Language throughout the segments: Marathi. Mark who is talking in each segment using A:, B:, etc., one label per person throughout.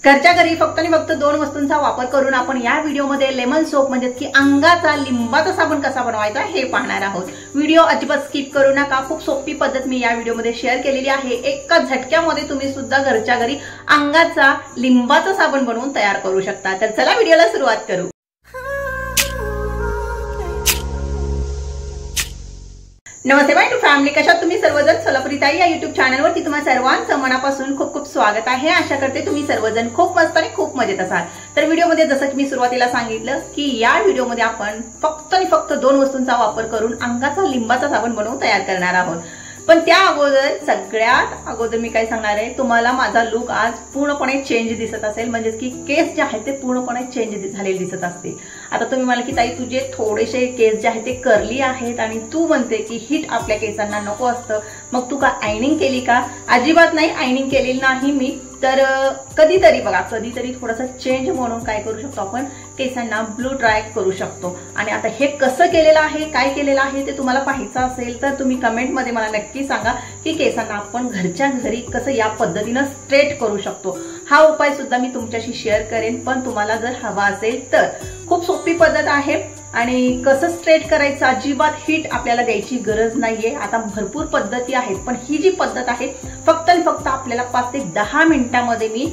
A: घरच्या घरी फक्त आणि फक्त 2 वस्तूंचा वापर करून आपण या व्हिडिओमध्ये लेमन सोप म्हणजे की अंगाचा लिंबाचा साबण कसा बनवायचा हे पाहणार आहोत। व्हिडिओ अजिबात स्किप करू नका। खूप सोपी पद्धत मी या व्हिडिओमध्ये शेअर केलेली आहे। एका झटक्यामध्ये तुम्ही सुद्धा घरच्या घरी अंगाचा लिंबाचा साबण बनवून तयार करू शकता। तर चला व्हिडिओला सुरुवात करू। नमस्ते माय टू फॅमिली, कशा तुम्ही सर्वजण। सोलापुरी ताई या युट्यूब चॅनलवरती तुम्हा सर्वांचं मनापासून खूप खूप स्वागत आहे। आशा करते तुम्ही सर्वजण खूप मस्त आणि खूप मजेत असाल। तर व्हिडिओमध्ये जसं की मी सुरुवातीला सांगितलं की या व्हिडिओमध्ये आपण फक्त आणि फक्त 2 वस्तूंचा वापर करून अंगाचा लिंबाचा साबण बनवून तयार करणार आहोत। पण त्या अगोदर सगळ्यात अगोदर मी काय सांगणार आहे, तुम्हाला माझा लुक आज पूर्णपणे चेंज दिसत असेल, म्हणजे की केस जे आहेत ते पूर्णपणे चेंज झालेले दिसत असतील। आता तुम्ही मला की ताई तुझे थोडेसे केस जे आहेत ते कर्ली आहेत आणि तू म्हणते की हिट आपल्या केसांना नको असतं, मग तू का आयनिंग केली का? अजिबात नाही, आयनिंग केलेली नाही मी। तर कधीतरी बघा, कधीतरी थोडासा चेंज म्हणून काय करू शकतो आपण, केसांना ब्लू ड्राय करू शकतो। आणि आता हे कसं केलेलं आहे, काय केलेलं आहे ते तुम्हाला पाहायचं असेल तर तुम्ही कमेंट मध्ये मला नक्की सांगा की केसांना आपण घरच्या घरी कसं या पद्धतीने स्ट्रेट करू शकतो। हा उपाय सुद्धा मी तुमच्याशी शेअर करेन, पण तुम्हाला जर हवा असेल तर खूप सोपी पद्धत आहे आणि कसं स्ट्रेट करायचं, अजिबात हीट आपल्याला द्यायची गरज नाहीये। आता भरपूर पद्धती आहेत, पण ही जी पद्धत आहे फक्त आणि फक्त आपल्याला 5 ते 10 मिनिटांमध्ये मी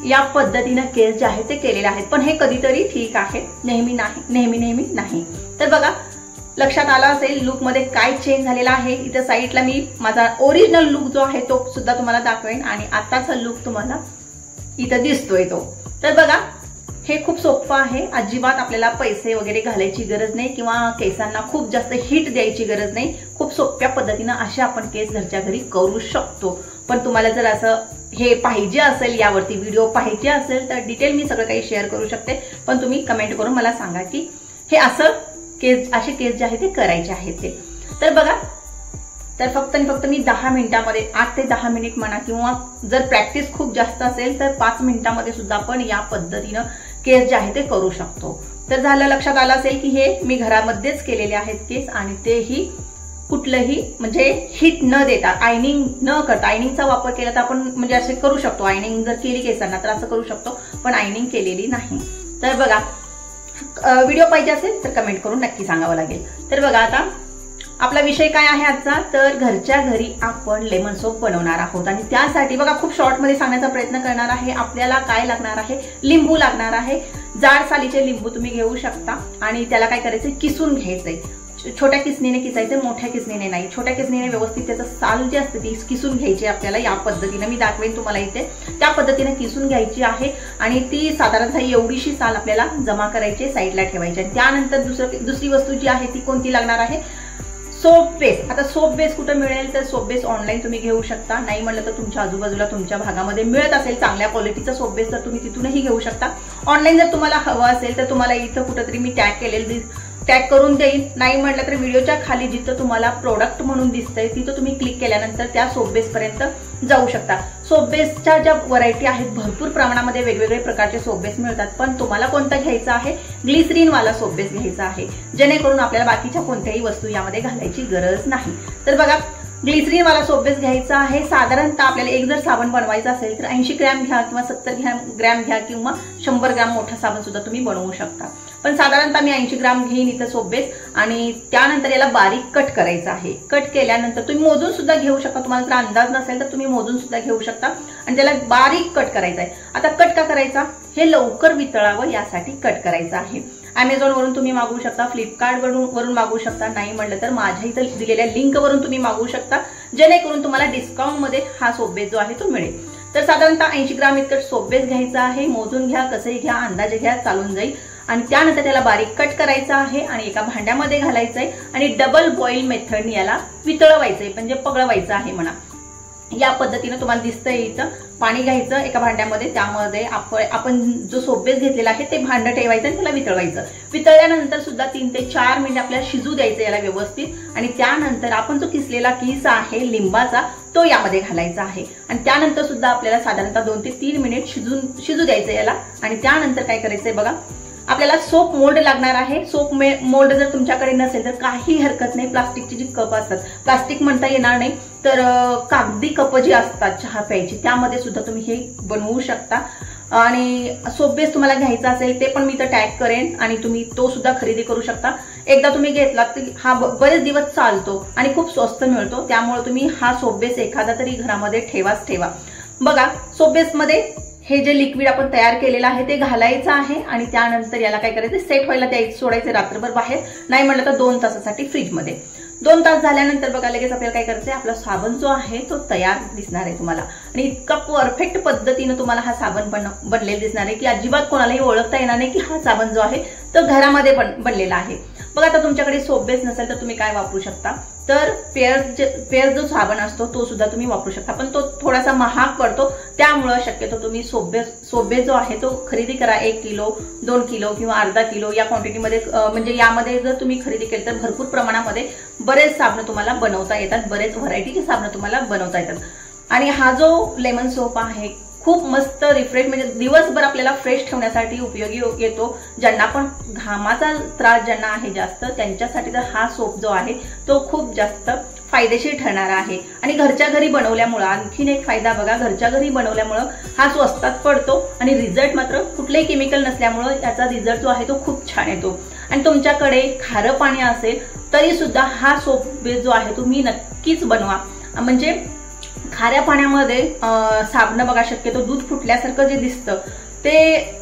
A: या पद्धतीने केस जे आहेत ते केलेले आहेत। पण हे कधीतरी ठीक आहे, नेहमी नाही। तर बघा, लक्षात आला असेल लुक मध्ये काय चेंज झालेला आहे। इथे साईडला मी माझा ओरिजिनल लुक जो आहे तो सुद्धा तुम्हाला दाखवेन आणि आताचा लुक तुम्हाला इथं दिसतोय तो। तर बघा, हे खूप सोपं आहे, अजिबात आपल्याला पैसे वगैरे घालायची गरज नाही किंवा केसांना खूप जास्त हीट द्यायची गरज नाही। खूप सोप्या पद्धतीने असे आपण केस घरच्या घरी करू शकतो। पण तुम्हाला जर असं हे पाहिजे असेल, यावरती व्हिडिओ पाहिजे असेल तर डिटेल मी सगळं काही शेअर करू शकते, पण तुम्ही कमेंट करून मला सांगा की हे असं केस, असे केस जे आहे ते करायचे आहेत ते। तर बघा, तर फक्त आणि फक्त मी 10 मिनिटांमध्ये, 8 ते 10 मिनिट म्हणा, किंवा जर प्रॅक्टिस खूप जास्त असेल तर 5 मिनिटांमध्ये सुद्धा आपण या पद्धतीनं केस जे आहे ते करू शकतो। तर झालं, लक्षात आलं असेल की हे मी घरामध्येच केलेले आहेत केस आणि तेही कुठलंही म्हणजे हीट न देता, आयनिंग न करता। आयनिंगचा वापर केला तर आपण म्हणजे असे करू शकतो, आयनिंग जर केली केसांना तर असं करू शकतो, पण आयनिंग केलेली नाही। तर बघा, व्हिडिओ पाहिजे असेल तर कमेंट करून नक्की सांगावं लागेल। तर बघा, आता आपला विषय काय आहे आजचा, तर घरच्या घरी आपण लेमन सोप बनवणार आहोत आणि त्यासाठी बघा खूप शॉर्ट मध्ये सांगण्याचा प्रयत्न करणार आहे। आपल्याला काय लागणार आहे, लिंबू लागणार आहे। जाड सालीचे लिंबू तुम्ही घेऊ शकता आणि त्याला काय करायचं, किसून घ्यायचंय। छोट्या किसणीने किसायचं, मोठ्या किसणीने नाही। छोट्या किसणीने व्यवस्थित त्याचं साल जे असते ती किसून घ्यायची आपल्याला। या पद्धतीने मी दाखवेन तुम्हाला इथे, त्या पद्धतीने किसून घ्यायची आहे आणि ती साधारणतः एवढीशी साल आपल्याला जमा करायची, साईडला ठेवायची। आणि त्यानंतर दुसरी वस्तू जी आहे ती कोणती लागणार आहे, सोप बेस। आता सोप बेस कुठे मिळेल, तर सोप बेस ऑनलाईन तुम्ही घेऊ शकता, नाही म्हणलं तर तुमच्या आजूबाजूला तुमच्या भागामध्ये मिळत असेल चांगल्या क्वालिटीचा सोप बेस तर तुम्ही तिथूनही घेऊ शकता। ऑनलाईन जर तुम्हाला हवं असेल तर तुम्हाला इथं कुठेतरी मी टॅग करून देईन, नाही म्हटलं तर व्हिडिओच्या खाली जिथं तुम्हाला प्रोडक्ट म्हणून दिसतंय तिथं तुम्ही क्लिक केल्यानंतर त्या सोप बेस पर्यंत जाऊ शकता। सोप बेसच्या ज्या व्हरायटी आहेत, भरपूर प्रमाणामध्ये वेगवेगळे प्रकारचे सोप बेस मिळतात, पण तुम्हाला कोणता घ्यायचा आहे, ग्लिसरीन वाला सोप बेस घ्यायचा आहे, जेणेकरून आपल्याला बाकीच्या कोणत्याही वस्तू यामध्ये घालायची गरज नाही। तर बघा, ग्लिसरीन वाला सोप बेस घ्यायचा आहे। साधारणतः आपल्याला एक जर साबण बनवायचा असेल तर 80 ग्रॅम घ्या किंवा 70 ग्रॅम घ्या किंवा 100 ग्रॅम मोठा साबण सुद्धा तुम्ही बनवू शकता, पण साधारणतः मी 80 ग्रॅम घेईन इथं सोप बेस। आणि त्यानंतर याला बारीक कट करायचं आहे। कट केल्यानंतर तुम्ही मोजून सुद्धा घेऊ शकता, तुम्हाला जर अंदाज नसेल तर तुम्ही मोजून सुद्धा घेऊ शकता आणि त्याला बारीक कट करायचा आहे। आता कट का करायचा, हे लवकर वितळावं यासाठी कट करायचं आहे। अमेझॉन वरून तुम्ही मागवू शकता, फ्लिपकार्ट वरून मागवू शकता, नाही म्हणलं तर माझ्या इथं दिलेल्या लिंक वरून तुम्ही मागवू शकता, जेणेकरून तुम्हाला डिस्काउंट मध्ये हा सोप बेस जो आहे तो मिळेल। तर साधारणतः 80 ग्रॅम इतकं सोप बेस घ्यायचा आहे। मोजून घ्या, कसंही घ्या, अंदाजे घ्या, चालून जाईल। आणि त्यानंतर त्याला बारीक कट करायचा आहे आणि एका भांड्यामध्ये घालायचं आहे आणि डबल बॉईल मेथडने याला वितळवायचंय, म्हणजे पगळवायचं आहे म्हणा। या पद्धतीने तुम्हाला दिसतंय इथं पाणी घ्यायचं एका भांड्यामध्ये, त्यामध्ये आपण जो सोप बेस घेतलेला आहे ते भांडं ठेवायचं आणि त्याला वितळवायचं। वितळल्यानंतर सुद्धा 3 ते 4 मिनिट आपल्याला शिजू द्यायचं याला व्यवस्थित आणि त्यानंतर आपण जो किसलेला किस आहे लिंबाचा तो यामध्ये घालायचा आहे आणि त्यानंतर सुद्धा आपल्याला साधारणतः 2 ते 3 मिनिट शिजू द्यायचं याला। आणि त्यानंतर काय करायचंय बघा, आपल्याला सोप मोल्ड लागणार आहे। सोप मोल्ड जर तुमच्याकडे नसेल तर काही हरकत नाही, प्लास्टिकची जी कप असतात, प्लास्टिक म्हणता येणार नाही तर कागदी कप जी असतात चहा प्यायची त्यामध्ये सुद्धा तुम्ही हे बनवू शकता। आणि सोप बेस तुम्हाला घ्यायचा असेल ते पण मी इथं टॅग करेन आणि तुम्ही तो सुद्धा खरेदी करू शकता। एकदा तुम्ही घेतला तर हा बरेच दिवस चालतो आणि खूप स्वस्त मिळतो, त्यामुळे तुम्ही हा सोप बेस एखादा तरी घरामध्ये ठेवाच ठेवा। बघा सोप बेस मध्ये हे जे लिक्विड आपण तयार केलेलं आहे ते घालायचं आहे आणि त्यानंतर याला काय करायचं, सेट व्हायला द्यायचं, सोडायचं रात्रभर बाहेर, नाही म्हटलं तर 2 तासासाठी फ्रीजमध्ये। 2 तास झाल्यानंतर बघा लगेच आपल्याला काय करायचं आहे, आपला साबण जो आहे तो तयार दिसणार आहे तुम्हाला आणि इतका परफेक्ट पद्धतीने तुम्हाला हा साबण बनलेला दिसणार आहे की अजिबात कोणालाही ओळखता येणार नाही की हा साबण जो आहे तो घरामध्ये बनलेला आहे। बघा आता तुमच्याकडे सोप बेस नसेल तर तुम्ही काय वापरू शकता, तर पेअर जो साबण असतो तो सुद्धा तुम्ही वापरू शकता, पण तो थोडासा महाग पडतो, त्यामुळे शक्यतो तुम्ही सोप बेस जो आहे तो खरेदी करा। 1 किलो 2 किलो किंवा अर्धा किलो या क्वांटिटीमध्ये, म्हणजे यामध्ये जर तुम्ही खरेदी केली तर भरपूर प्रमाणामध्ये बरेच साबण तुम्हाला बनवता येतात, बरेच व्हरायटीचे साबण तुम्हाला बनवता येतात। आणि हा जो लेमन सोप आहे खूप मस्त रिफ्रेश, म्हणजे दिवसभर आपल्याला फ्रेश ठेवण्यासाठी उपयोगी येतो। ज्यांना पण घामाचा त्रास ज्यांना आहे जास्त त्यांच्यासाठी तर हा सोप जो आहे तो खूप जास्त फायदेशीर ठरणार आहे। आणि घरच्या घरी बनवल्यामुळे आणखीन एक फायदा बघा, घरच्या घरी बनवल्यामुळे हा स्वस्तात पडतो आणि रिझल्ट मात्र कुठलेही केमिकल नसल्यामुळे याचा रिझल्ट जो आहे तो खूप छान येतो। आणि तुमच्याकडे खारं पाणी असेल तरी सुद्धा हा सोप बेस जो आहे तुम्ही नक्कीच बनवा। म्हणजे खाऱ्या पाण्यामध्ये साबण बघा शक्यतो दूध फुटल्यासारखं जे दिसतं ते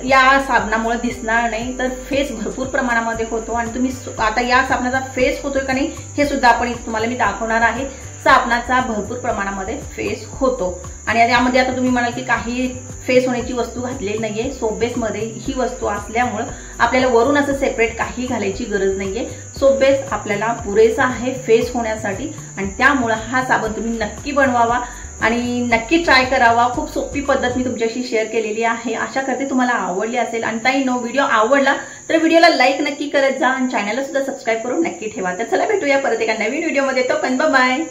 A: या साबणामुळे दिसणार नाही, तर फेस भरपूर प्रमाणामध्ये होतो। आणि तुम्ही आता या साबणाचा फेस होतोय का नाही हे सुद्धा आपण तुम्हाला मी दाखवणार आहे। साबणाचा भरपूर प्रमाणामध्ये फेस होतो आणि यामध्ये आता तुम्ही म्हणाल की काही फेस होण्याची वस्तू घातलेली नाहीये, सोप बेस मध्ये ही वस्तू असल्यामुळे आपल्याला वरून असं सेपरेट काही घालायची गरज नाहीये। सोप बेस आपल्याला पुरेसा आहे फेस होण्यासाठी आणि त्यामुळे हा साबण तुम्ही नक्की बनवावा आणि नक्की ट्राय करावा। खूप सोपी पद्धत मी तुमच्याशी शेअर केलेली आहे, आशा करते तुम्हाला आवडली असेल। आणि ताई व्हिडिओ आवडला तर व्हिडिओला लाईक नक्की करत जा आणि चॅनलला सुद्धा सबस्क्राईब करून नक्की ठेवा। तर चला भेटूया परत एका नवीन व्हिडिओमध्ये, तोपर्यंत बाय बाय।